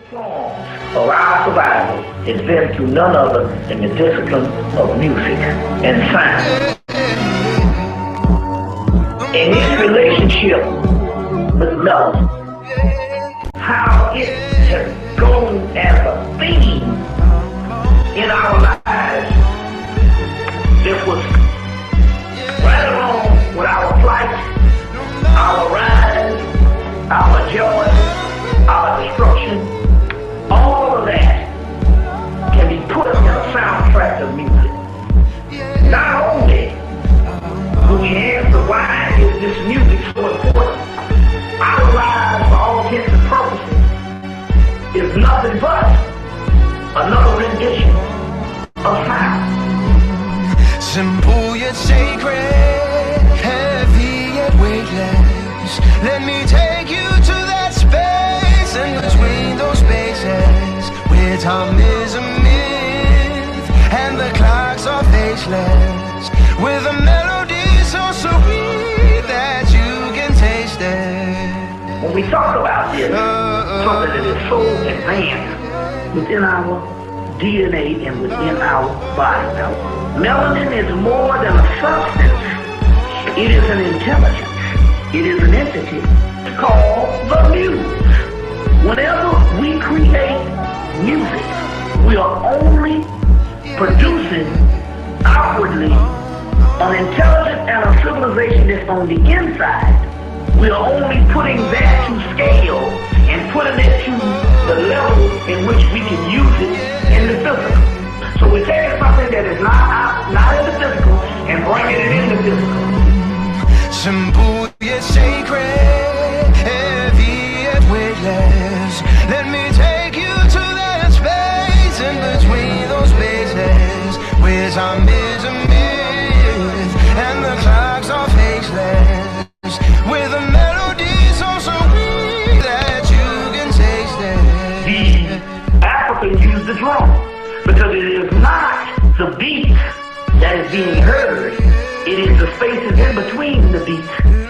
Forms of our survival is been through none other than the discipline of music and sound. In its relationship with love, how it has gone as a theme in our lives that was right along with our flight, our rise, our joy, our destruction. All of that can be put in a soundtrack of music. Not only do we answer why is this music so important, our lives for all intents and purposes is nothing but another rendition of sound. Simple yet sacred, heavy yet weightless. Let me take you to that space in between those spaces where time is a myth and the clocks are faceless, with a melody so sweet that you can taste it. When we talk about this, something that is so advanced within our DNA and within our body. Now, melanin is more than a substance. It is an intelligence. It is an entity called the muse. Whenever we create music, we are only producing outwardly an intelligence and a civilization that's on the inside. We are only putting that to scale and putting it to the level in which we can use it in the physical. So we're taking something that is not in the physical and bringing it in the physical. Simple yet sacred, heavy yet weightless. Let me take you to that space in between those spaces where time is a myth and the clocks are faceless, with a melody so sweet that you can taste it. The Africans use the drum because it is not the beat that is being heard. It is the spaces in between the beats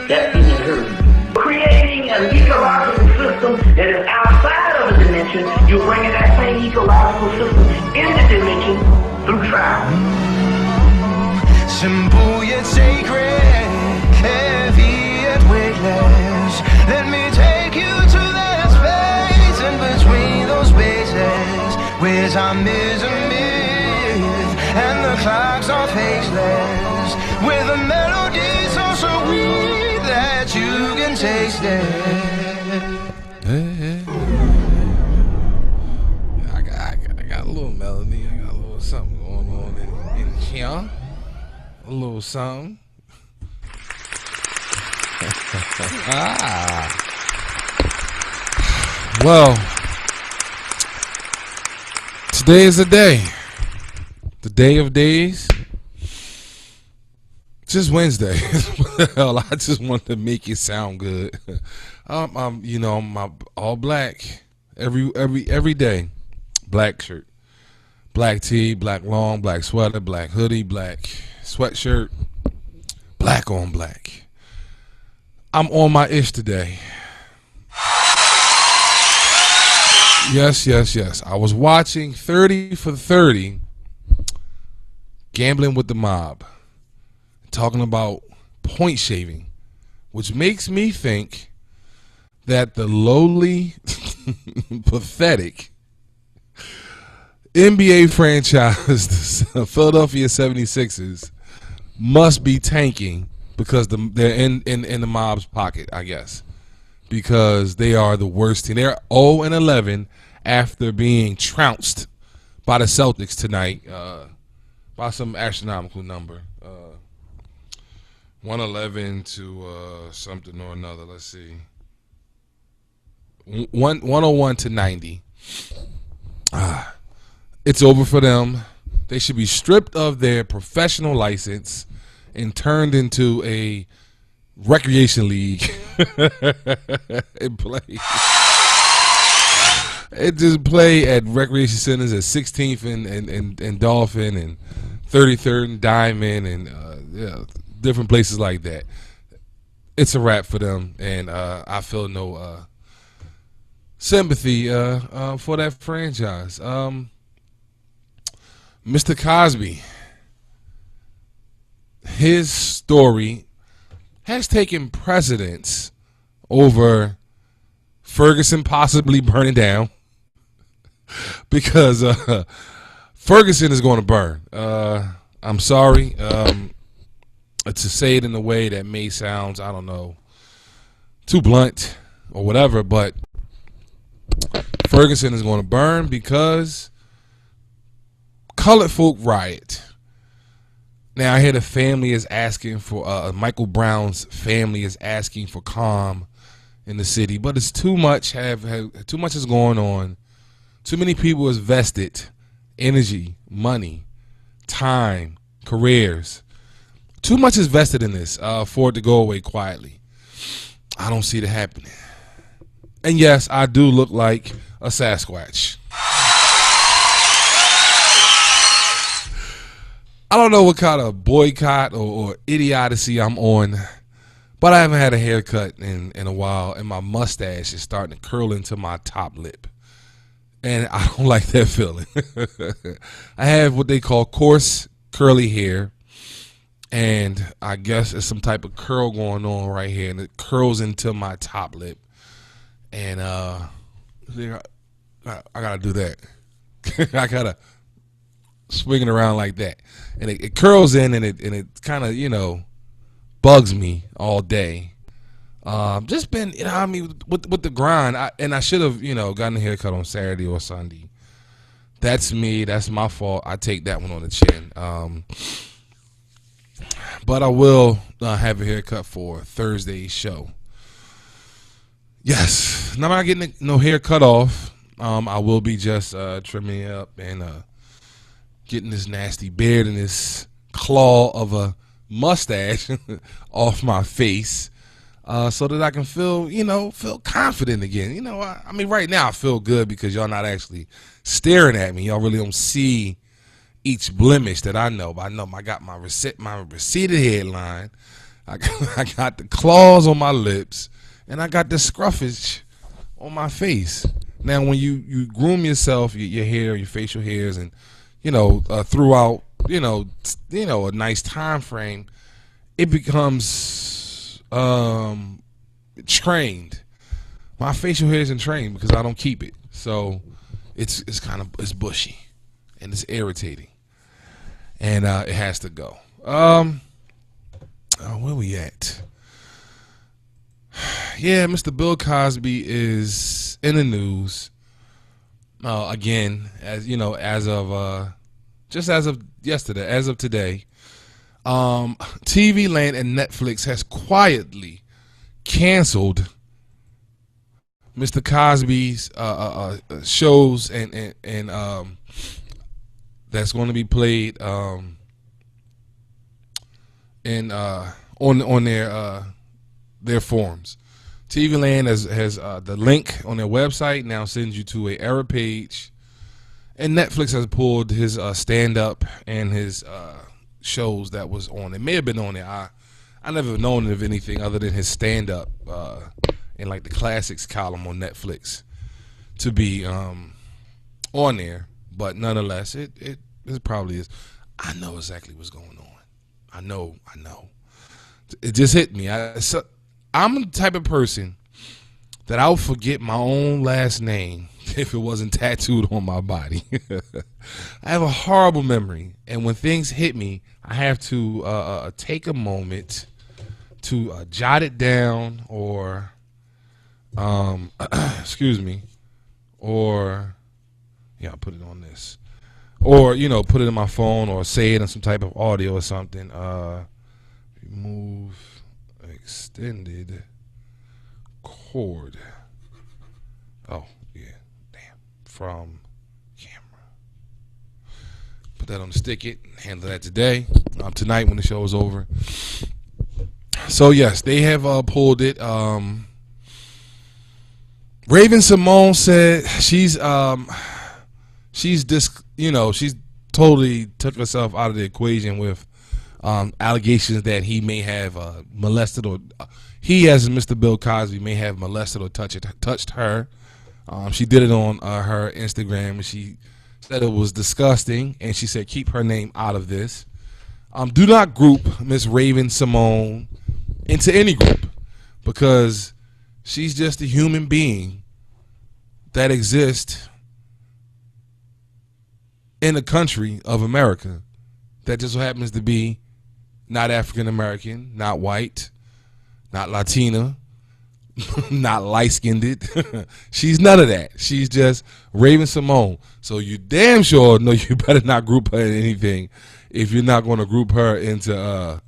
that's being heard. Creating an ecological system that is outside of the dimension, you're bringing that same ecological system in the dimension through sound. Simple yet sacred, heavy yet weightless. Let me take you to that space in between those spaces where time is a myth and the clocks are faceless, with a melody so sweet that you can taste it. I got a little melody. I got a little something going on in here. A little something. Well, today is the day. The day of days. It's just Wednesday. Hell, I just wanted to make it sound good. I'm all black every day. Black shirt, black tee, black long, black sweater, black hoodie, black sweatshirt, black on black. I'm on my ish today. Yes. I was watching 30 for 30, Gambling with the Mob, talking about point shaving, which makes me think that the lowly, pathetic NBA franchise, the Philadelphia 76ers, must be tanking because they're in the Mob's pocket, I guess, because they are the worst team. They're 0-11 after being trounced by the Celtics tonight by some astronomical number. 111 to something or another. Let's see. 101 to 90. It's over for them. They should be stripped of their professional license and turned into a recreation league and play. It just play at recreation centers at 16th and Dolphin and 33rd and Diamond and different places like that. It's a wrap for them, and I feel no sympathy for that franchise. Mr. Cosby, his story has taken precedence over Ferguson possibly burning down, because Ferguson is going to burn. I'm sorry to say it in a way that may sound, I don't know, too blunt or whatever, but Ferguson is going to burn because colored folk riot. Now I hear the family is asking for Michael Brown's family is asking for calm in the city, but it's too much. Too much is going on. Too many people has vested energy, money, time, careers. Too much is vested in this for it to go away quietly. I don't see it happening. And yes, I do look like a Sasquatch. I don't know what kind of boycott or idiocy I'm on, but I haven't had a haircut in a while, and my mustache is starting to curl into my top lip. And I don't like that feeling. I have what they call coarse, curly hair, and I guess it's some type of curl going on right here, and it curls into my top lip. And I gotta do that. I gotta swing it around like that, and it curls in, and it kind of, you know, bugs me all day. Just been, you know, I mean, with the grind, I should have, you know, gotten a haircut on Saturday or Sunday. That's me. That's my fault. I take that one on the chin. But I will have a haircut for Thursday's show. Yes, now I'm not getting no hair cut off. I will be just trimming it up and getting this nasty beard and this claw of a mustache off my face, so that I can feel confident again. You know, I mean, right now I feel good because y'all not actually staring at me. Y'all really don't see each blemish that I know. But I know I got my receded headline. I got the claws on my lips, and I got the scruffage on my face. Now, when you groom yourself, your hair, your facial hairs, and throughout a nice time frame, it becomes trained. My facial hair isn't trained because I don't keep it, so it's bushy and it's irritating, and it has to go. Where we at? Yeah, Mr. Bill Cosby is in the news again, as of yesterday, as of today. TV Land and Netflix has quietly canceled Mr. Cosby's shows and that's going to be played on their forums. TV Land has the link on their website now sends you to a error page, and Netflix has pulled his stand-up and his shows that was on. It may have been on there. I never known of anything other than his stand-up and like the classics column on Netflix to be on there. But nonetheless, it probably is. I know exactly what's going on. I know. It just hit me. I'm the type of person that I'll forget my own last name if it wasn't tattooed on my body. I have a horrible memory, and when things hit me, I have to take a moment to jot it down, or excuse me, or I'll put it on this, or put it in my phone, or say it in some type of audio or something. Remove extended cord. Oh yeah, damn. From camera. Put that on the stick it. Handle that today. Tonight when the show is over. So yes, they have pulled it. Raven Simone said she's totally took herself out of the equation with allegations that he may have molested, or he, as Mr. Bill Cosby, may have molested or touched her. She did it on her Instagram, and she said it was disgusting, and she said keep her name out of this. Do not group Miss Raven Simone into any group, because she's just a human being that exists in a country of America that just so happens to be not African American, not white, not Latina, not light-skinned. She's none of that. She's just Raven Simone. So you damn sure know you better not group her in anything if you're not going to group her into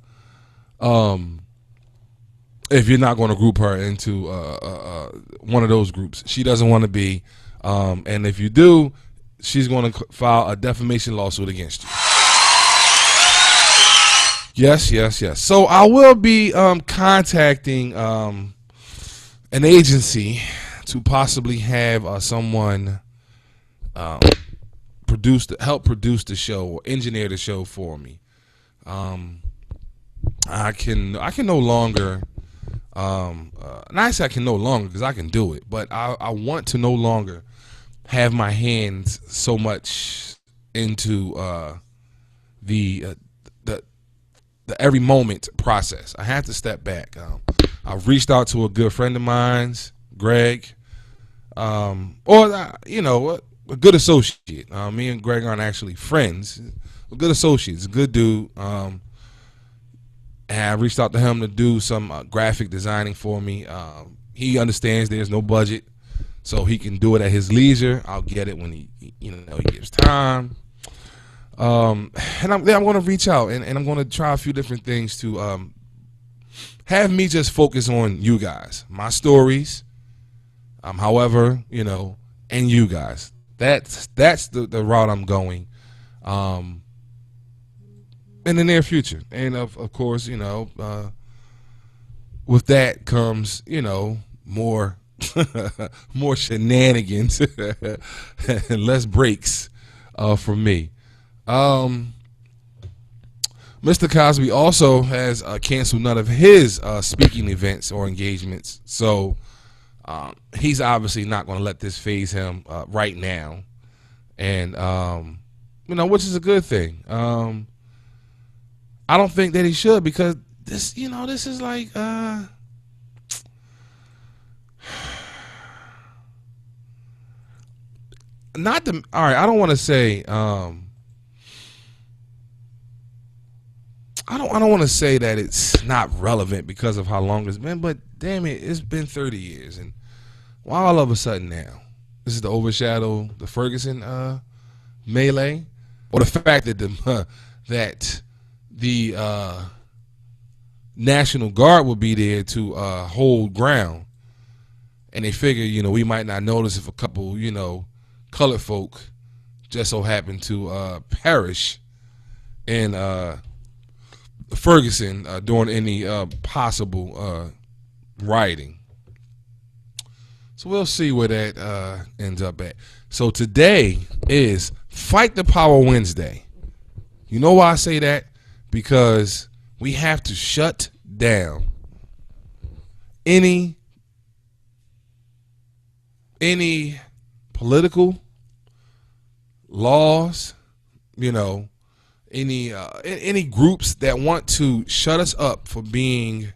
one of those groups. She doesn't want to be, and if you do, she's going to file a defamation lawsuit against you. Yes. So I will be contacting an agency to possibly have someone help produce the show or engineer the show for me. I can no longer. And I say I can no longer because I can do it, but I want to no longer have my hands so much into the every moment process. I have to step back. I've reached out to a good friend of mine's, Greg, a good associate. Me and Greg aren't actually friends. We're good associates, a good dude. And I reached out to him to do some graphic designing for me. He understands there's no budget, so he can do it at his leisure. I'll get it when he gives time. And I'm going to reach out and I'm going to try a few different things to have me just focus on you guys, my stories. However, and you guys. That's the route I'm going. In the near future, and of course, with that comes more more shenanigans and less breaks from me. Mr. Cosby also has canceled none of his speaking events or engagements, so he's obviously not going to let this phase him right now, and which is a good thing. I don't think that he should, because this is like not the all right. I don't want to say I don't want to say that it's not relevant because of how long it's been, but damn it, it's been 30 years, and why all of a sudden now? This is to overshadow the Ferguson melee, or the fact that the National Guard will be there to hold ground, and they figure we might not notice if a couple colored folk just so happen to perish in Ferguson during any possible rioting. So we'll see where that ends up at. So today is Fight the Power Wednesday. You know why I say that? Because we have to shut down any political laws, any groups that want to shut us up for being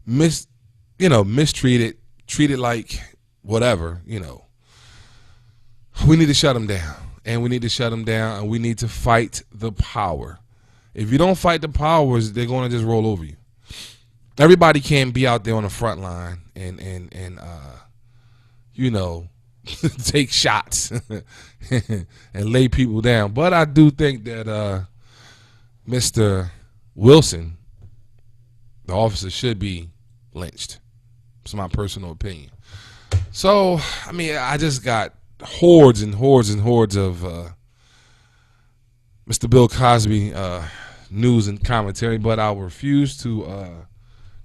mistreated, treated like whatever, we need to shut them down, and we need to shut them down, and we need to fight the power. If you don't fight the powers, they're going to just roll over you. Everybody can't be out there on the front line and take shots and lay people down. But I do think that Mr. Wilson, the officer, should be lynched. It's my personal opinion. So, I just got hordes and hordes and hordes of Mr. Bill Cosby news and commentary, but I'll refuse to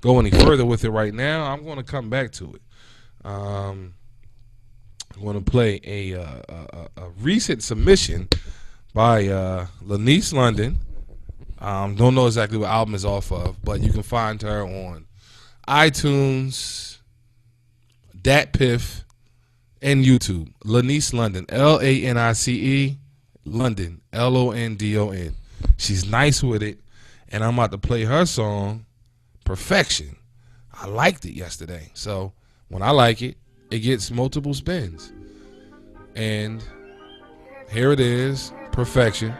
go any further with it right now. I'm going to come back to it. I'm going to play a recent submission by Lanice London. Don't know exactly what album is off of, but you can find her on iTunes, Dat Piff, and YouTube. Lanice London, Lanice London, London. She's nice with it, and I'm about to play her song, Perfection. I liked it yesterday, so when I like it, it gets multiple spins. And here it is, Perfection.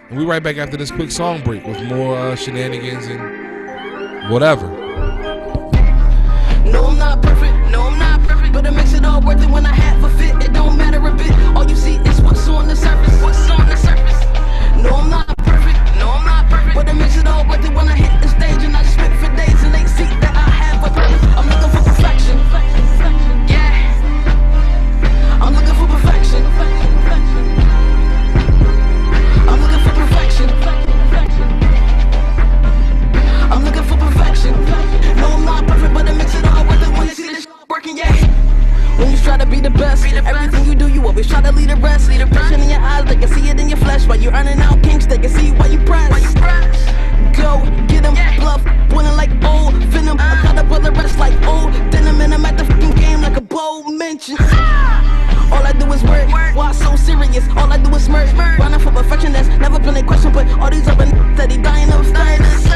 And we'll be right back after this quick song break with more shenanigans and whatever. No, I'm not perfect, but it makes it all worth it when I have a fit. It don't matter a bit. All you see is what's on the surface. No, I'm not perfect, but it makes it all worth it when I hit the stage and I just spit for days and they see that I have a purpose. I'm looking for perfection. Yeah, I'm looking for perfection. I'm looking for perfection. I'm looking for perfection. No, I'm not perfect, but it makes it all worth it when you see this working, yeah. When you try to be the best, everything you do, you always try to lead the rest. Passion in your eyes, they can see it in your flesh. While you earning out kinks, they can see why you press. Go, get them, bluff, boiling like old venom. I cut up all the rest like old denim, and I'm at the fucking game like a bold mention. All I do is work, why so serious? All I do is smirk, running for perfection, that's never been a question. But all these other steady dying of thirst.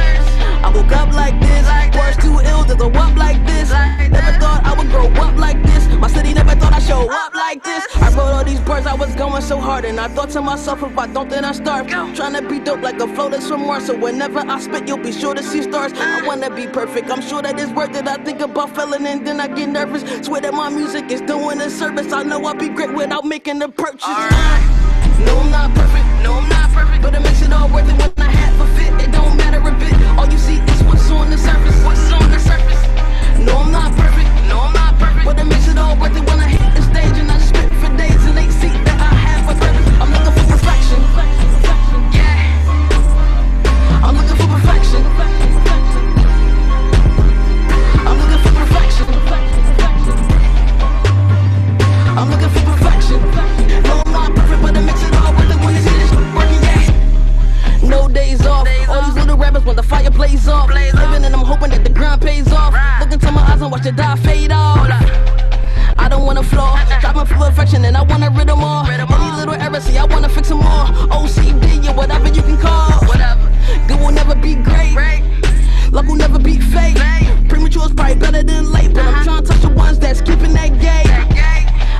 I woke up like this, words too ill to go up like this. Never thought I would grow up like this. My city never thought I'd show up like this. I wrote all these words, I was going so hard, and I thought to myself, if I don't, then I starve. Trying to be dope like a flow that's from Mars, so whenever I spit, you'll be sure to see stars. I wanna be perfect, I'm sure that it's worth it. I think about failing and then I get nervous. Swear that my music is doing a service. I know I'll be great without making the purchase. No, I'm not perfect, but it makes it all worth it when I have a fit. It don't matter a bit. All you see is what's on the surface. No, I'm not perfect, but it makes it all worth it when I hit the stage and I spit for days and they see that I have a purpose. I'm looking for perfection. Yeah, I'm looking for perfection. I'm looking for perfection. I'm looking for perfection. No, I'm not perfect, but it makes it all worth it when you see this working, yeah. No days off. All these little rappers want the fire blaze off. Living and I'm hoping that the grind pays off. Look into my eyes and watch the die fade off. I don't wanna flaw, driving for perfection and I wanna rid them all. Any little error, see I wanna fix them all. OCD or whatever you can call. Good will never be great. Luck will never be fake. Premature is probably better than late, but I'm trying to touch the ones that's keeping that gate.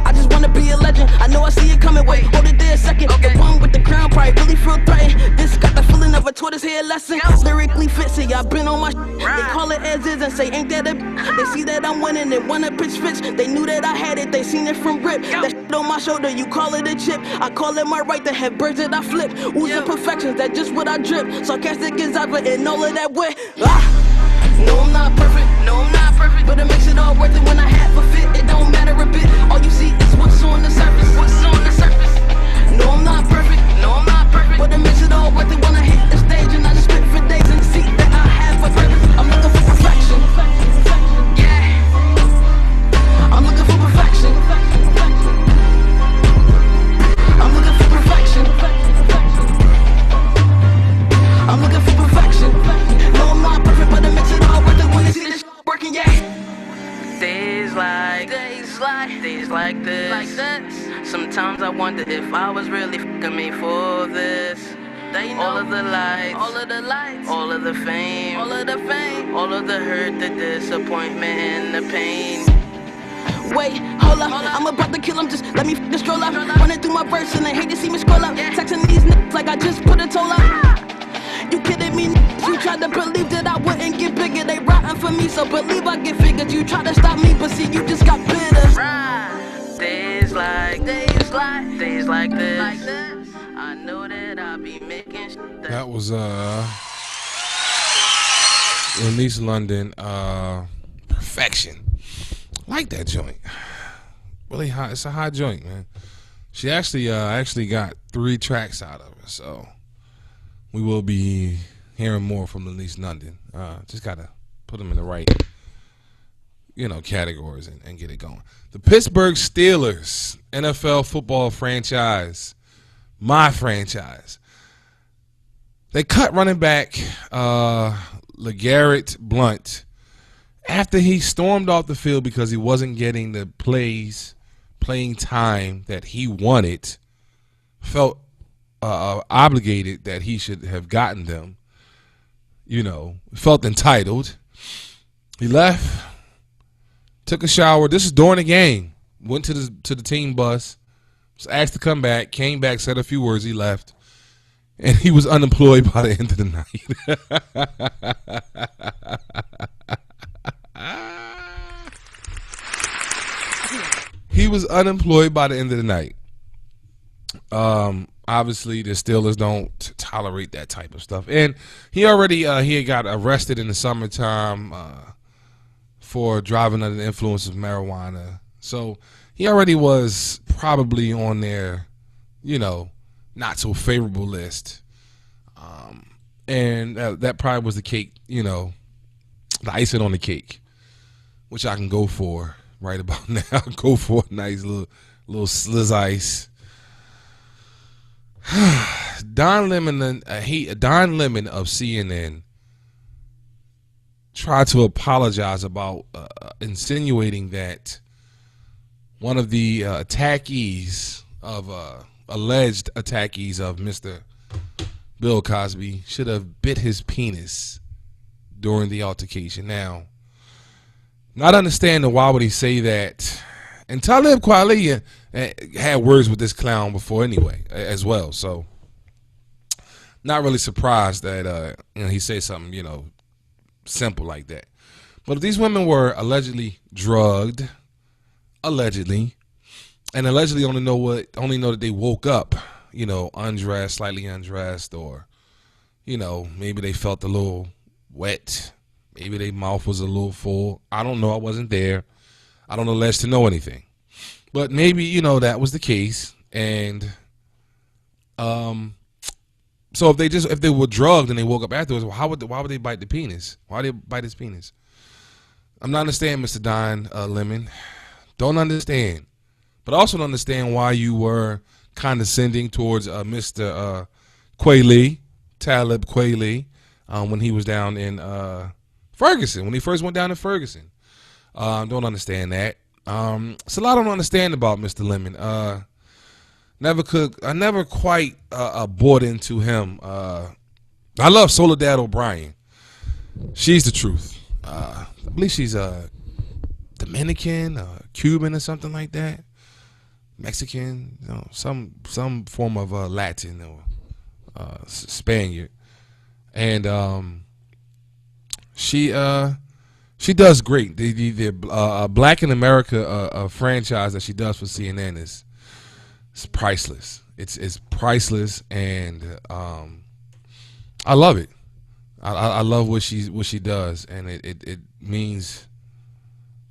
I just wanna be a legend. I know I see it coming. Wait, hold it there a second. The one with the crown probably really feel threatened. This got the feeling of a tortoise hair lesson. Lyrically fit, see I've been on my They call it as is and say ain't that a They see that I'm winning and wanna pitch fits. They knew that I had it, they seen it from grip. That shit on my shoulder, you call it a chip. I call it my right to have birds that I flip. Oozing perfections, that's just what I drip. Sarcastic as ever and all of that wit. No, I'm not perfect, but it makes it all worth it when I have a fit. It don't matter a bit. All you see is what's on the surface. No, I'm not perfect, but it makes it all worth it when I hit the stage and I just spit for days and see that I have a purpose. I'm looking for perfection. Yeah, I'm looking for perfection. I'm looking for perfection. I'm looking for perfection. No, I'm not perfect, but it makes it all worth it when you see this working, yeah. Days like this. Sometimes I wonder if I was really fucking made for this. All of the lights, all of the fame, all of the hurt, the disappointment, and the pain. Wait, hold up, I'm about to kill him, just let me f***ing stroll up. Running through my verse and they hate to see me scroll up. Texting these niggas like I just put a toll up. You kidding me? You tried to believe that I wouldn't get bigger. They rotten for me, so believe I get figured. You tried to stop me, but see, you just got bitter. Days like this. I know that I'll be making shit. That was Lanice London, Perfection. Like that joint. Really hot. It's a hot joint, man. She actually got 3 tracks out of it, so we will be hearing more from Lanice London. Just gotta put them in the right, categories and get it going. The Pittsburgh Steelers, NFL football franchise, my franchise. They cut running back LeGarrette Blount after he stormed off the field because he wasn't getting the playing time that he wanted, felt obligated that he should have gotten them, felt entitled. He left, took a shower. This is during the game. Went to the team bus, was asked to come back, came back, said a few words, he left. And he was unemployed by the end of the night. He was unemployed by the end of the night. Obviously, the Steelers don't tolerate that type of stuff. And he had got arrested in the summertime for driving under the influence of marijuana. So he already was probably on their, not so favorable list. And that probably was the cake, the icing on the cake, which I can go for right about now. Go for a nice little sliz ice. Don Lemon of CNN tried to apologize about insinuating that one of the alleged attackees of Mr. Bill Cosby should have bit his penis during the altercation. Now, not understanding why would he say that. And Talib Kweli had words with this clown before anyway, as well. So, not really surprised that he said something, simple like that. But if these women were allegedly drugged, and allegedly only know that they woke up, undressed, slightly undressed, or, maybe they felt a little wet. Maybe their mouth was a little full. I don't know. I wasn't there. I don't allege to know anything. But maybe, that was the case. And so if they were drugged and they woke up afterwards, why would they bite the penis? Why did they bite his penis? I'm not understanding, Mr. Don Lemon. Don't understand. But also don't understand why you were condescending towards Mr. Talib Kweli, when he was down in Ferguson, when he first went down in Ferguson. Don't understand that. It's a lot I don't understand about Mr. Lemon. I never quite bought into him. I love Soledad O'Brien. She's the truth. I believe she's Dominican, Cuban, or something like that. Mexican, some form of Latin or Spaniard, and she does great. The Black in America franchise that she does for CNN is priceless. It's priceless, and I love it. I love what she does, and it means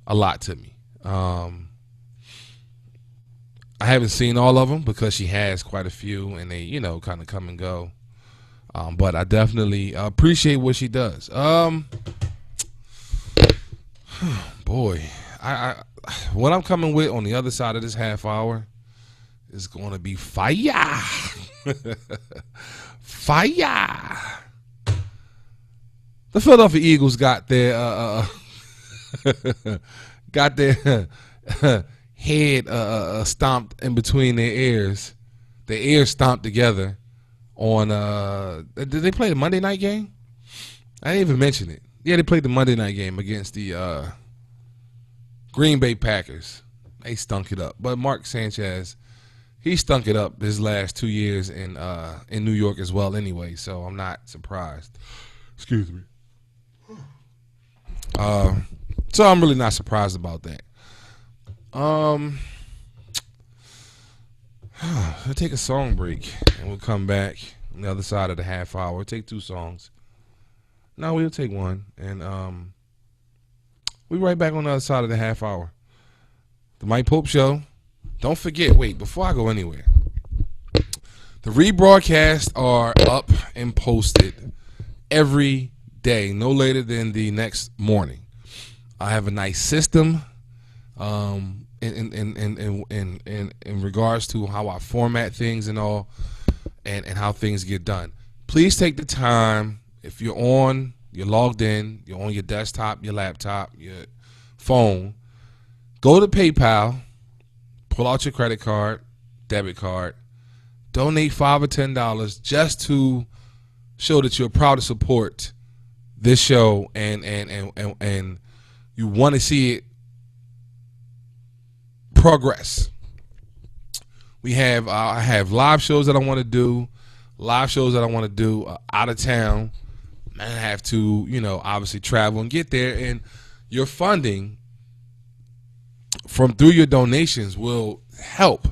a lot to me. I haven't seen all of them because she has quite a few, and they kind of come and go. But I definitely appreciate what she does. Boy, I what I'm coming with on the other side of this half hour is going to be fire. Fire. The Philadelphia Eagles got their head stomped in between their ears. Their ears stomped together on did they play the Monday night game? I didn't even mention it. Yeah, they played the Monday night game against the Green Bay Packers. They stunk it up. But Mark Sanchez, he stunk it up his last 2 years in New York as well anyway, so I'm not surprised. Excuse me. So I'm really not surprised about that. We'll take a song break and we'll come back on the other side of the half hour. We'll take 2 songs. No, we'll take one, and we'll be right back on the other side of the half hour. The Mike Pope Show. Don't forget, wait, before I go anywhere, the rebroadcasts are up and posted every day, no later than the next morning. I have a nice system in regards to how I format things and all, and how things get done. Please take the time. If you're logged in, you're on your desktop, your laptop, your phone, go to PayPal, pull out your credit card, debit card, donate $5 or $10 just to show that you're proud to support this show and you want to see it progress. We have I have live shows that I want to do, out of town. I have to, obviously travel and get there, and your funding through your donations will help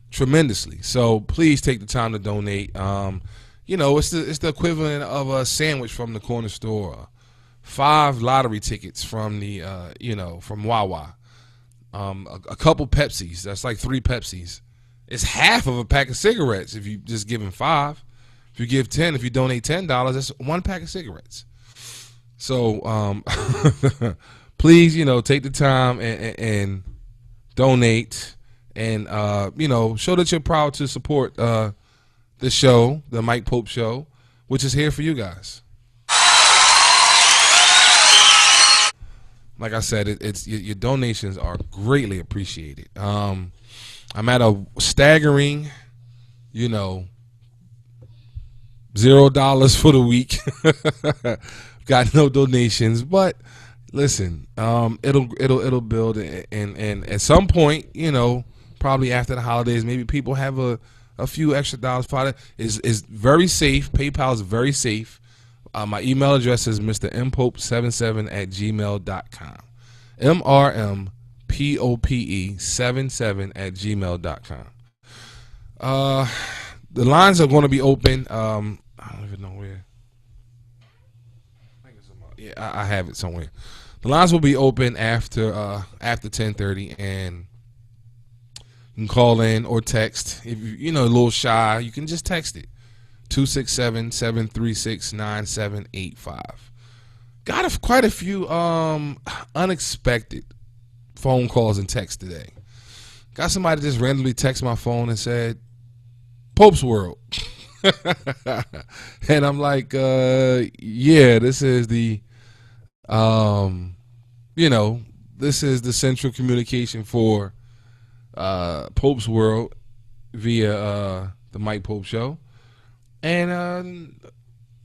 tremendously. So please take the time to donate. It's the equivalent of a sandwich from the corner store, 5 lottery tickets from the from Wawa, a couple Pepsis. That's like 3 Pepsis. It's half of a pack of cigarettes if you just give them 5. If you give 10, if you donate $10, that's 1 pack of cigarettes. So please, take the time and donate, and show that you're proud to support the show, the Mike Pope Show, which is here for you guys. Like I said, it's your donations are greatly appreciated. I'm at a staggering, $0 for the week. Got no donations, but listen, it'll build, and at some point, probably after the holidays, maybe people have a few extra dollars for it. Is very safe. PayPal is very safe. My email address is mrmpope77@gmail.com. mrmpope77@gmail.com. The lines are going to be open. I don't even know where. Yeah, I have it somewhere. The lines will be open after 10:30, and you can call in or text. If you're a little shy, you can just text it. 267-736-9785. Got quite a few unexpected phone calls and texts today. Got somebody just randomly text my phone and said, Pope's World. And I'm like, yeah, this is the this is the central communication for Pope's World via the Mike Pope Show. And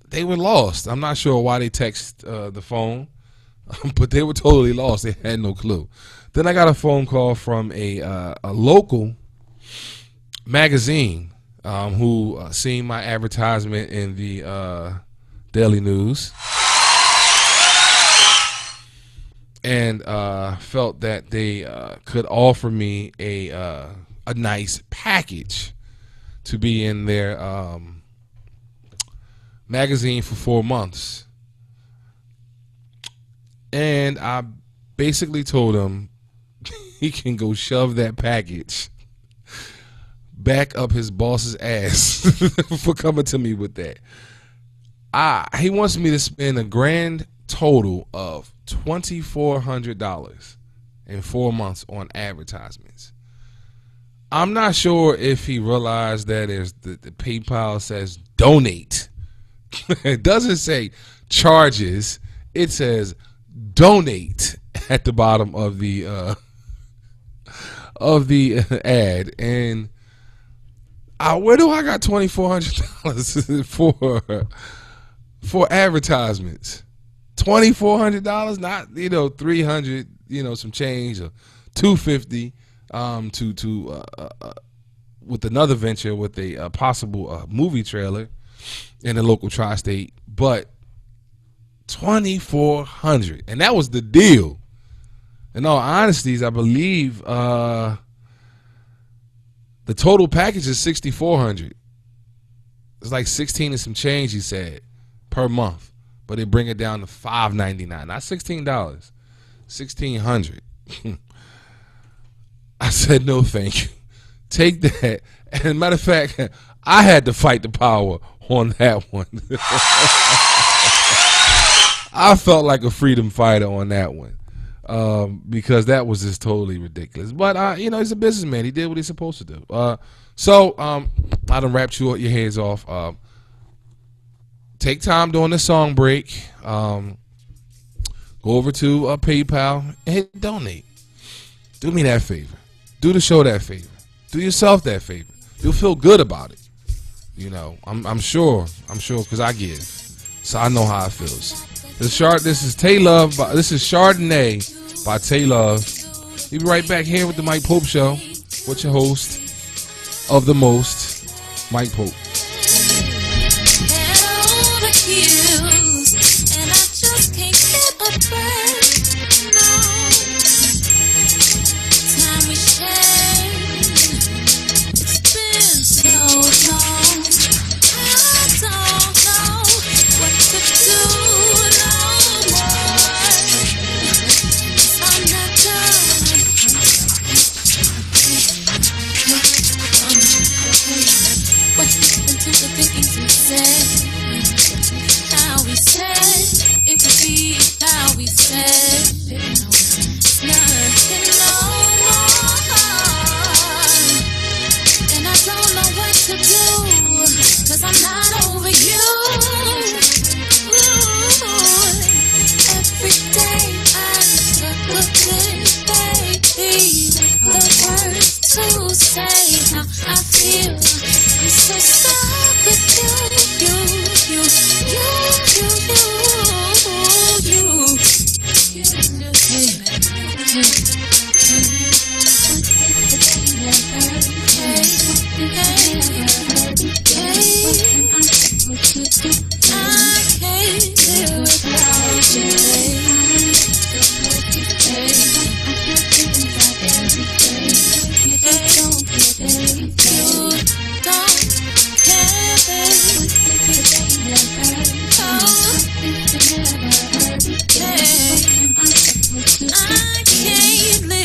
they were lost. I'm not sure why they text the phone, but they were totally lost. They had no clue. Then I got a phone call from a local magazine who seen my advertisement in the Daily News and felt that they could offer me a nice package to be in their magazine for 4 months. And I basically told him he can go shove that package back up his boss's ass for coming to me with that. He wants me to spend a grand total of $2,400 in 4 months on advertisements. I'm not sure if he realized that the PayPal says donate. It doesn't say charges. It says donate at the bottom of the ad. And where do I got $2,400 for advertisements? $2,400, not $300, some change, or $250 to with another venture with a possible movie trailer in the local tri-state, but $2,400, and that was the deal. In all honesty, I believe the total package is $6,400. It's like 16 and some change, he said, per month, but they bring it down to $5.99, not $16, $1,600. I said no, thank you. Take that. And matter of fact, I had to fight the power on that one. I felt like a freedom fighter on that one because that was just totally ridiculous. But he's a businessman. He did what he's supposed to do. So I done wrapped your heads off. Take time during the song break. Go over to PayPal and hit donate. Do me that favor. Do the show that favor. Do yourself that favor. You'll feel good about it. You know, I'm sure because I give, so I know how it feels. This is Tay Love. This is Chardonnay by Tay Love. We'll be right back here with the Mike Pope Show with your host of the most, Mike Pope. I can't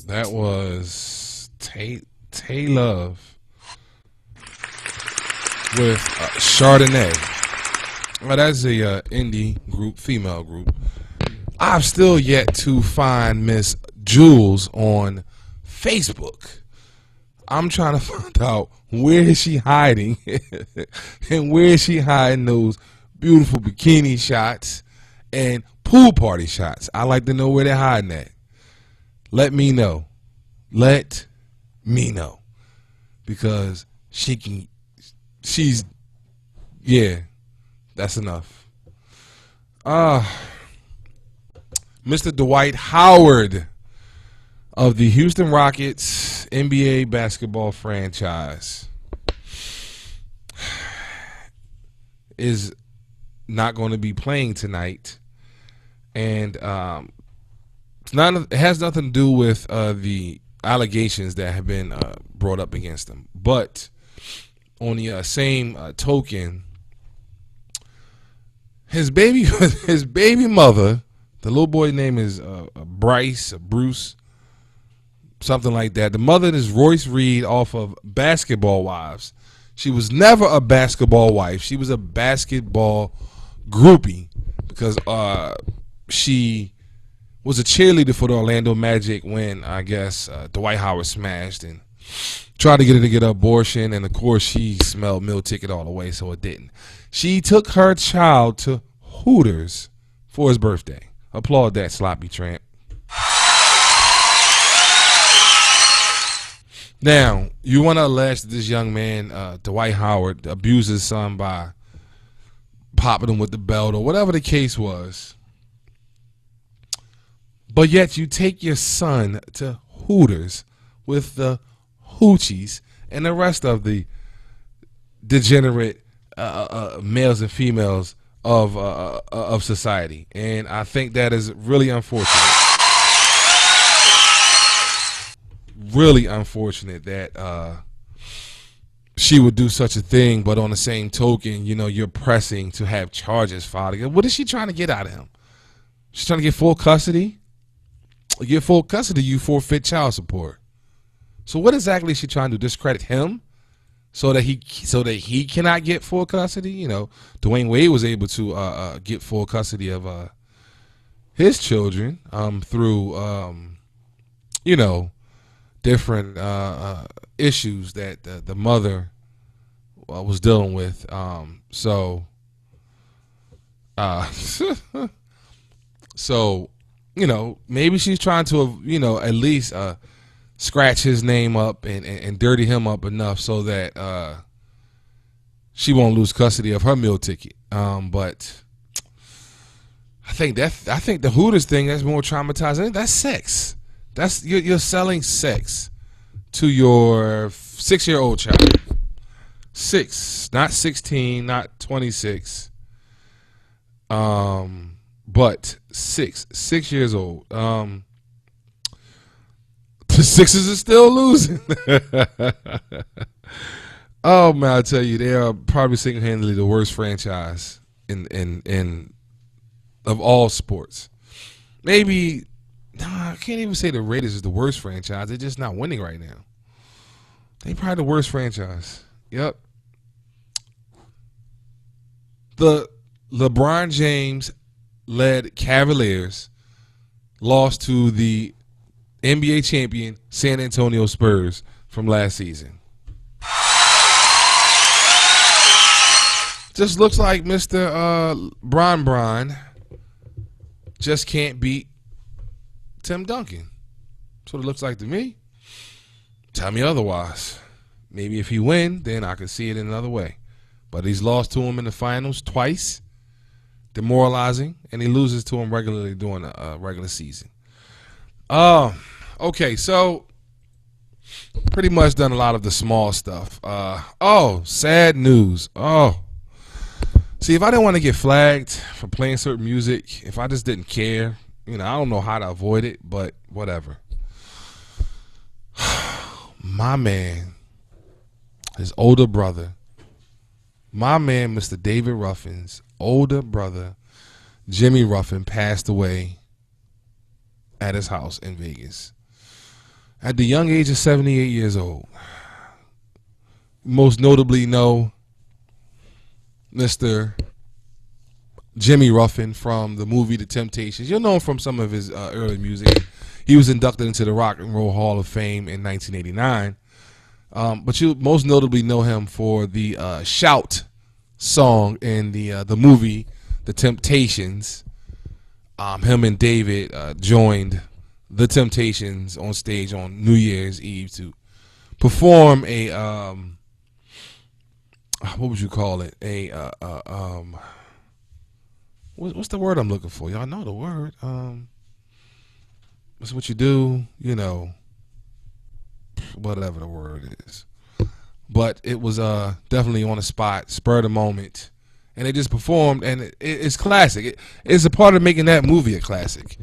That was Tay Love with Chardonnay. Well, that's a indie group, female group. I've still yet to find Miss Jules on Facebook. I'm trying to find out where is she hiding and where is she hiding those beautiful bikini shots and pool party shots. I like to know where they're hiding at. Let me know. Let me know. Because yeah, that's enough. Mr. Dwight Howard of the Houston Rockets NBA basketball franchise is not going to be playing tonight, and it has nothing to do with the allegations that have been brought up against him. But on the same token, his baby mother, the little boy's name is Bruce, something like that. The mother is Royce Reed off of Basketball Wives. She was never a basketball wife. She was a basketball groupie because she was a cheerleader for the Orlando Magic when, I guess, Dwight Howard smashed and tried to get her to get an abortion, and of course she smelled meal ticket all the way, so it didn't. She took her child to Hooters for his birthday. Applaud that, sloppy tramp. Now, you want to allege that this young man, Dwight Howard, abused his son by popping him with the belt or whatever the case was. But yet you take your son to Hooters with the hoochies and the rest of the degenerate males and females of society. And I think that is really unfortunate. Really unfortunate that she would do such a thing, but on the same token, you're pressing to have charges filed. What is she trying to get out of him? She's trying to get full custody? Get full custody, you forfeit child support. So what exactly is she trying to do? Discredit him so that he cannot get full custody? Dwayne Wade was able to get full custody of his children through different issues that the mother was dealing with. So maybe she's trying to, at least scratch his name up and dirty him up enough so that she won't lose custody of her meal ticket. But I think the Hooters thing that's more traumatizing. That's sex. That's you're selling sex to your 6-year-old child. 6, not 16, not 26. But 6 years old. The Sixers are still losing. Oh man, I tell you, they are probably single-handedly the worst franchise in of all sports. Maybe I can't even say the Raiders is the worst franchise. They're just not winning right now. They probably the worst franchise. Yep. The LeBron James led Cavaliers lost to the NBA champion San Antonio Spurs from last season. Just looks like Mr. Bron just can't beat Tim Duncan. That's what it looks like to me. Tell me otherwise. Maybe if he win, then I could see it in another way. But he's lost to him in the finals twice, demoralizing, and he loses to him regularly during the regular season. Okay, so pretty much done a lot of the small stuff. Sad news. See, if I didn't want to get flagged for playing certain music, if I just didn't care, I don't know how to avoid it, but whatever. My man, his older brother, my man, Mr. David Ruffin's older brother, Jimmy Ruffin, passed away at his house in Vegas at the young age of 78 years old. Most notably know Mr. Jimmy Ruffin from the movie The Temptations. You'll know him from some of his early music. He was inducted into the Rock and Roll Hall of Fame in 1989. But you most notably know him for the Shout song in the movie The Temptations. Him and David joined The Temptations on stage on New Year's Eve to perform a what would you call it? What's the word I'm looking for? Y'all know the word. That's what you do, whatever the word is. But it was definitely on the spot, spur of the moment, and they just performed, and it's classic. It's a part of making that movie a classic.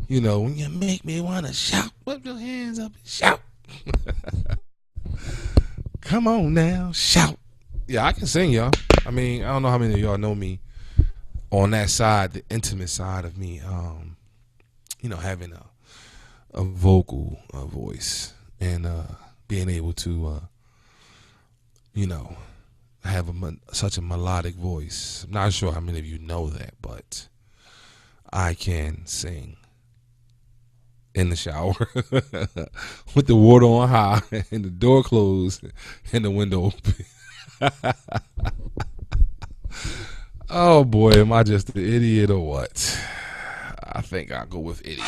When you make me want to shout, put your hands up and shout. Come on now, shout. Yeah, I can sing, y'all. I mean, I don't know how many of y'all know me on that side, the intimate side of me, having a vocal voice and being able to, have such a melodic voice. I'm not sure how many of you know that, but I can sing in the shower with the water on high and the door closed and the window open. Oh boy, am I just an idiot or what? I think I'll go with idiot.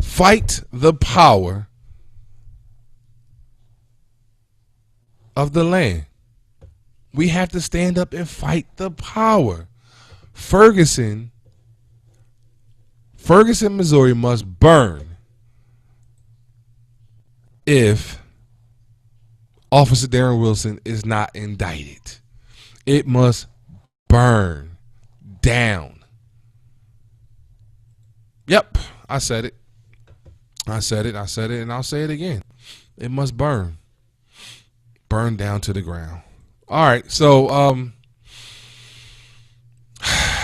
Fight the power of the land. We have to stand up and fight the power. Ferguson, Missouri must burn if Officer Darren Wilson is not indicted. It must burn down. Yep, I said it, and I'll say it again. It must burn. Burn down to the ground. All right, so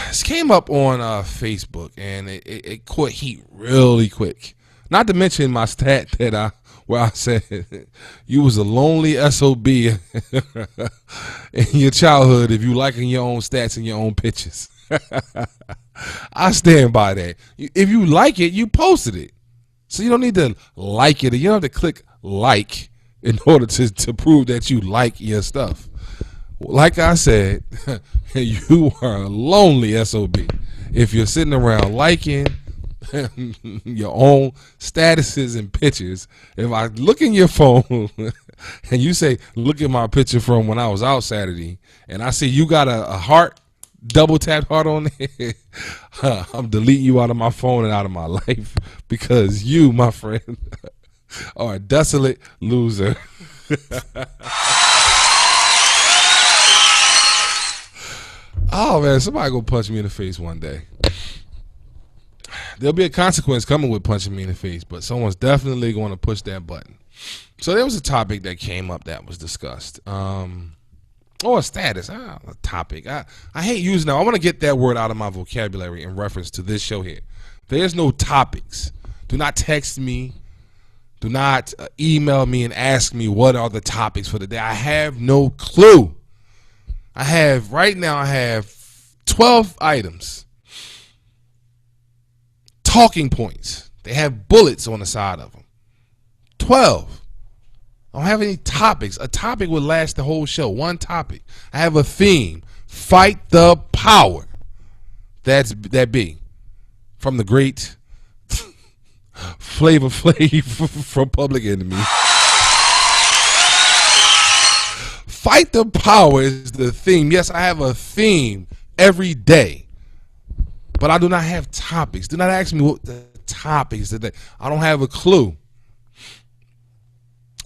this came up on Facebook, and it caught heat really quick. Not to mention my stat that where I said you was a lonely SOB in your childhood if you liking your own stats and your own pictures. I stand by that. If you like it, you posted it. So you don't need to like it. You don't have to click like in order to prove that you like your stuff. Like I said, you are a lonely SOB if you're sitting around liking your own statuses and pictures. If I look in your phone and you say, look at my picture from when I was out Saturday, and I see you got a heart, double tap heart on it, I'm deleting you out of my phone and out of my life, because you, my friend, are a desolate loser. Oh man, somebody go punch me in the face one day. There'll be a consequence coming with punching me in the face, but someone's definitely going to push that button. So there was a topic that came up that was discussed. Or a status. A topic. I hate using that. I want to get that word out of my vocabulary in reference to this show here. There's no topics. Do not text me. Do not email me and ask me what are the topics for the day. I have no clue. Right now I have 12 items. Talking points. They have bullets on the side of them. 12. I don't have any topics. A topic would last the whole show. One topic. I have a theme. Fight the power. that be from the great Flavor Flav from Public Enemy. Fight the Power is the theme. Yes, I have a theme every day, but I do not have topics. Do not ask me what the topics today. I don't have a clue.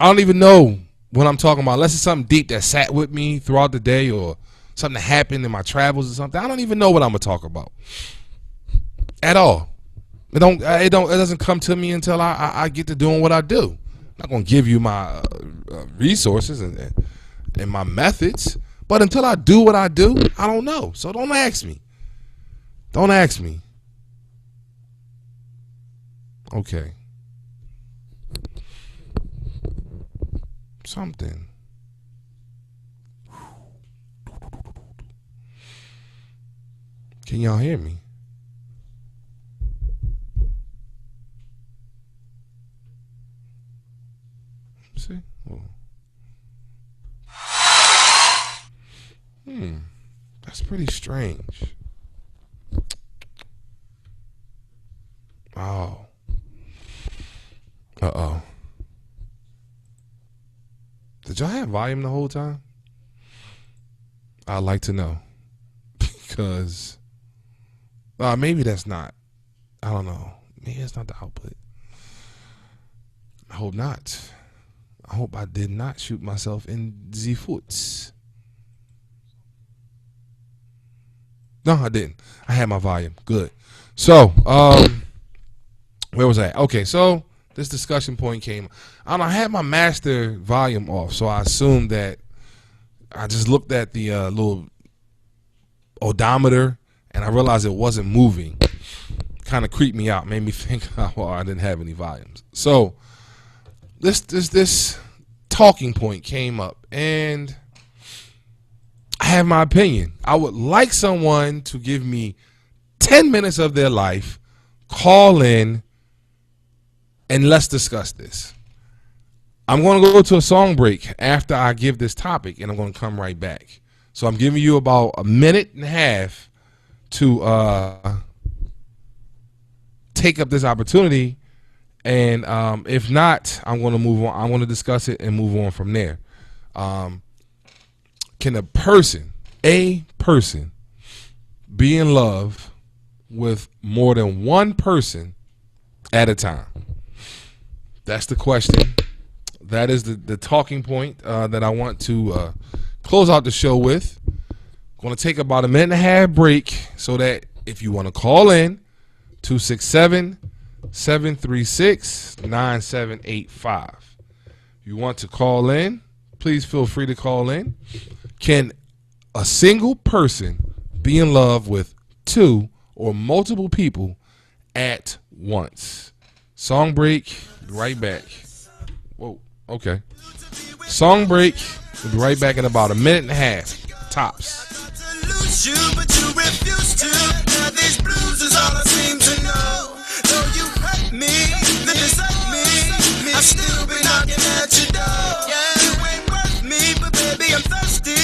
I don't even know what I'm talking about, unless it's something deep that sat with me throughout the day or something that happened in my travels or something. I don't even know what I'm gonna talk about at all. It doesn't come to me until I get to doing what I do. I'm not gonna give you my resources and my methods, but until I do what I do, I don't know. So don't ask me. Don't ask me. Okay. Something. Can y'all hear me? See? Oh. That's pretty strange. Oh. Uh-oh. Did y'all have volume the whole time? I'd like to know. Because maybe that's not. I don't know. Maybe it's not the output. I hope not. I hope I did not shoot myself in the foot. No, I didn't. I had my volume. Good. So, where was I? Okay, so this discussion point came. I had my master volume off, so I assumed that I just looked at the little odometer and I realized it wasn't moving. Kind of creeped me out, made me think, well, I didn't have any volumes. So this talking point came up, and I have my opinion. I would like someone to give me 10 minutes of their life, call in, and let's discuss this. I'm going to go to a song break after I give this topic, and I'm going to come right back. So I'm giving you about a minute and a half to take up this opportunity, and if not, I'm going to move on. I'm going to discuss it and move on from there. Can a person be in love with more than one person at a time? That's the question. That is the talking point that I want to close out the show with. Going to take about a minute and a half break so that if you want to call in, 267-736-9785. If you want to call in, please feel free to call in. Can a single person be in love with two or multiple people at once? Song break, be right back. Whoa, okay. Song break, we'll be right back in about a minute and a half, tops. You, but you refuse to. Now these blues is all I seem to know. Though you hurt me, then desert me, I've still been knocking at your door. You ain't worth me, but baby I'm thirsty,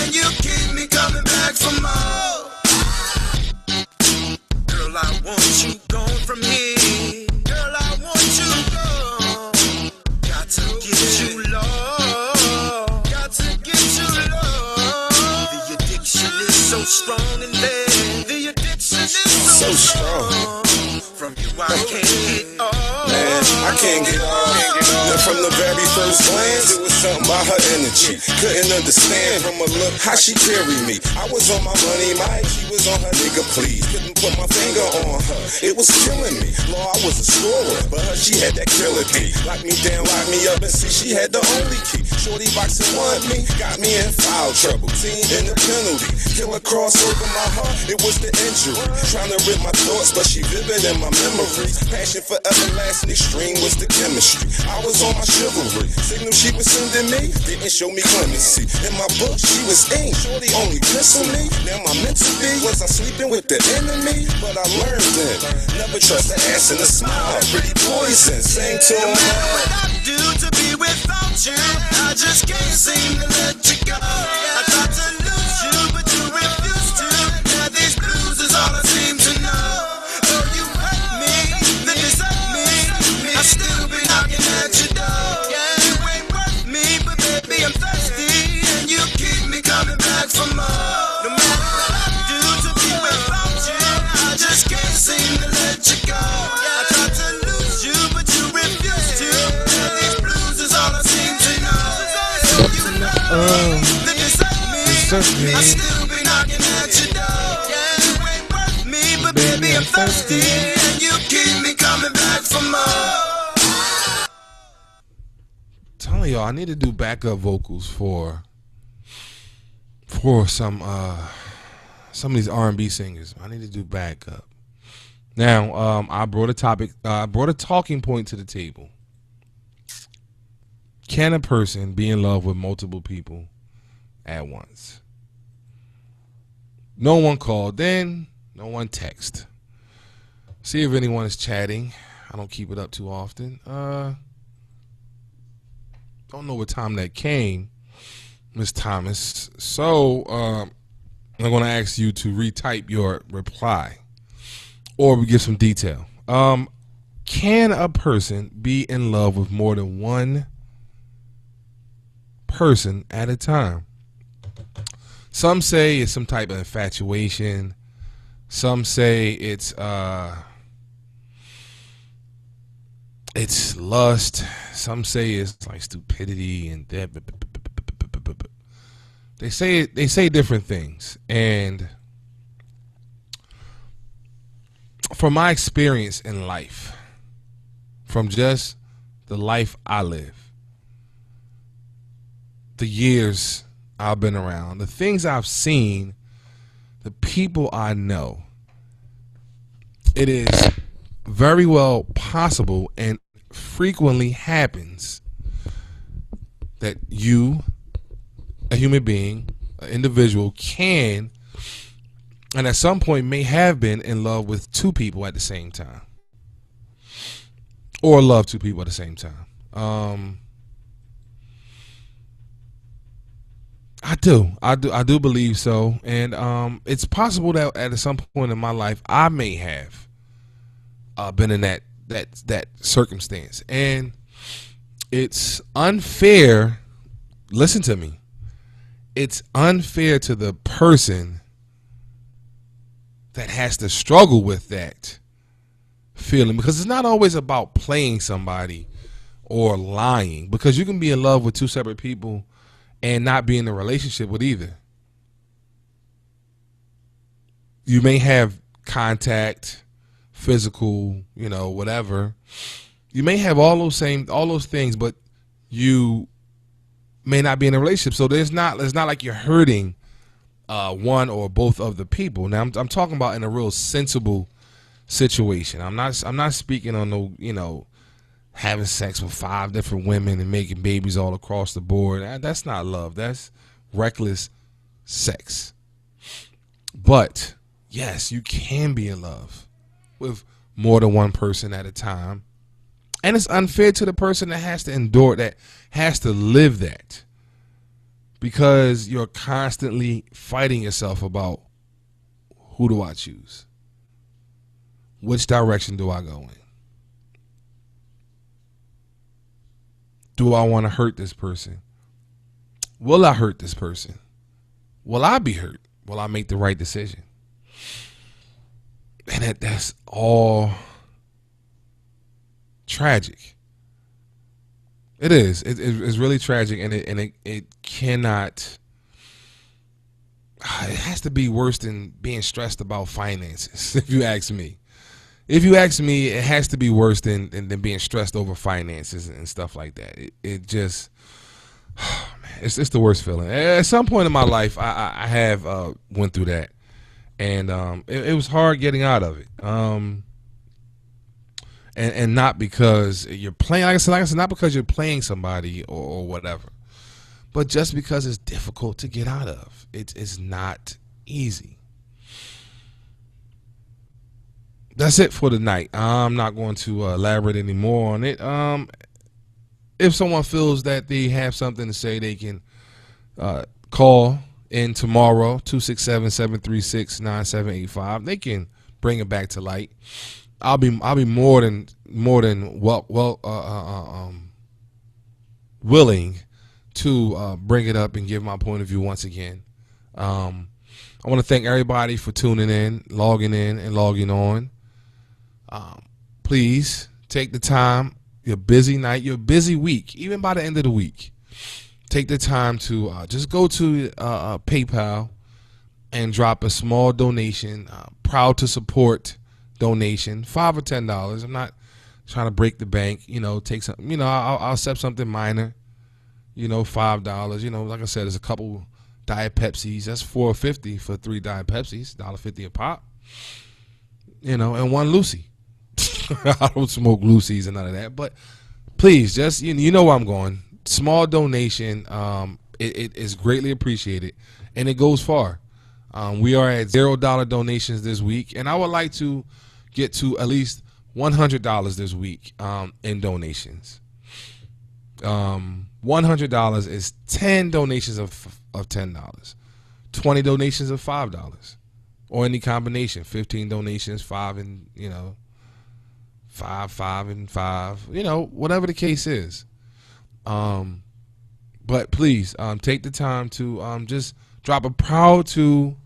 and you keep me coming back for more. Girl, I want you gone from here. Girl, I want you gone. Got to get you low. Got to get you low. The addiction is so strong in there. The addiction is so strong. From you I can't get off. Man, I can't get off. Now from the very first glance, it was something about her energy. Couldn't understand from her look how she carried me. I was on my money, Mike, she was on her nigga, please. Couldn't put my finger on her, it was killing me. Law, I was a scorer, but her, she had that killer D. Lock me down, lock me up, and see she had the only key. Shorty boxing want me, got me in foul trouble. Team in the penalty, killer cross over my heart, it was the injury. Trying to rip my thoughts, but she vivid in my memories. Passion for everlasting extreme was the chemistry. I was on my chivalry. Signal she was sending me didn't show me clemency. In my book, she was in. Shorty only pissing me. Now my mental be was I sleeping with the enemy? But I learned then. Never trust the ass and a smile. Pretty poison. Sang to No him. matter what I do to be without you, I just can't seem to let you go. I tried to lose you, but you refuse to. Now these blues is all I seem trust me. I still be knocking at your door. Yeah, you ain't worth me, but baby, I'm thirsty. And you keep me coming back for more. Telling y'all, I need to do backup vocals for some of these R&B singers. I need to do backup. Now, I brought a talking point to the table. Can a person be in love with multiple people at once? No one called in, no one text. See if anyone is chatting. I don't keep it up too often. Don't know what time that came, Miss Thomas. So I'm going to ask you to retype your reply, or we give some detail. Can a person be in love with more than one person at a time? Some say it's some type of infatuation. Some say it's lust. Some say it's like stupidity and they say different things. And from my experience in life, from just the life I live, the years I've been around, the things I've seen, the people I know, it is very well possible and frequently happens that you, a human being, an individual, can and at some point may have been in love with two people at the same time, or love two people at the same time. I do believe so, and it's possible that at some point in my life I may have been in that circumstance, and it's unfair. Listen to me. It's unfair to the person that has to struggle with that feeling, because it's not always about playing somebody or lying, because you can be in love with two separate people and not be in a relationship with either. You may have contact, physical, whatever. You may have all those things, but you may not be in a relationship. So it's not like you're hurting one or both of the people. Now I'm talking about in a real sensible situation. I'm not speaking on no having sex with 5 different women and making babies all across the board. That's not love. That's reckless sex. But yes, you can be in love with more than one person at a time. And it's unfair to the person that has to endure, that has to live that, because you're constantly fighting yourself about, who do I choose? Which direction do I go in? Do I want to hurt this person? Will I hurt this person? Will I be hurt? Will I make the right decision? And that's all tragic. It is. It's really tragic, and it cannot. It has to be worse than being stressed about finances. If you ask me, it has to be worse than being stressed over finances and stuff like that. It just, man, it's the worst feeling. At some point in my life, I have went through that, and it was hard getting out of it. And not because you're playing, like I said, not because you're playing somebody or whatever, but just because it's difficult to get out of. It's not easy. That's it for tonight. I'm not going to elaborate any more on it. If someone feels that they have something to say, they can call in tomorrow, 267-736-9785. They can bring it back to light. I'll be more than willing to bring it up and give my point of view once again. I want to thank everybody for tuning in, logging in, and logging on. Please take the time, your busy night, your busy week, even by the end of the week, take the time to just go to PayPal and drop a small donation. Proud to support donation, $5 or $10. I'm not trying to break the bank. Take something. I'll accept something minor. $5. Like I said, there's a couple Diet Pepsis. That's $4.50 for 3 Diet Pepsis. $1.50 a pop. And one Lucy. I don't smoke Lucy's and none of that. But please, just you know where I'm going. Small donation. It is greatly appreciated, and it goes far. We are at $0 donations this week, and I would like to get to at least $100 this week in donations. $100 is 10 donations of $10, 20 donations of $5, or any combination. 15 donations, 5 and 5 and 5. Whatever the case is. But please take the time to just drop a proud to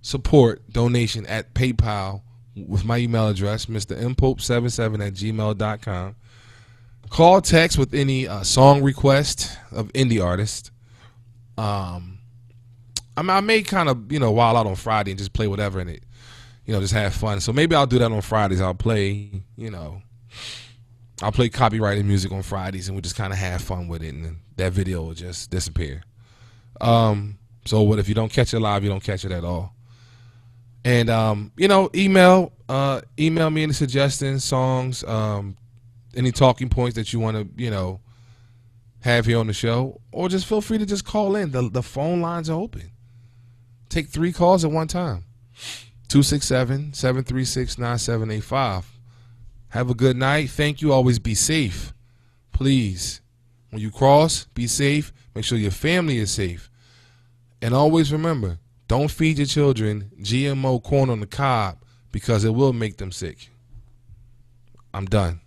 support donation at PayPal with my email address, mrmpope77@gmail.com. Call, text with any song request of indie artist. I may kind of wild out on Friday and just play whatever in it, just have fun. So maybe I'll do that on Fridays. I'll play copyrighted music on Fridays, and we'll just kind of have fun with it, and then that video will just disappear. So what if you don't catch it live, you don't catch it at all. And email me any suggestions, songs, any talking points that you want to have here on the show, or just feel free to just call in. The phone lines are open. Take 3 calls at one time. 267-736-9785. Have a good night. Thank you. Always be safe. Please, when you cross, be safe. Make sure your family is safe. And always remember, don't feed your children GMO corn on the cob, because it will make them sick. I'm done.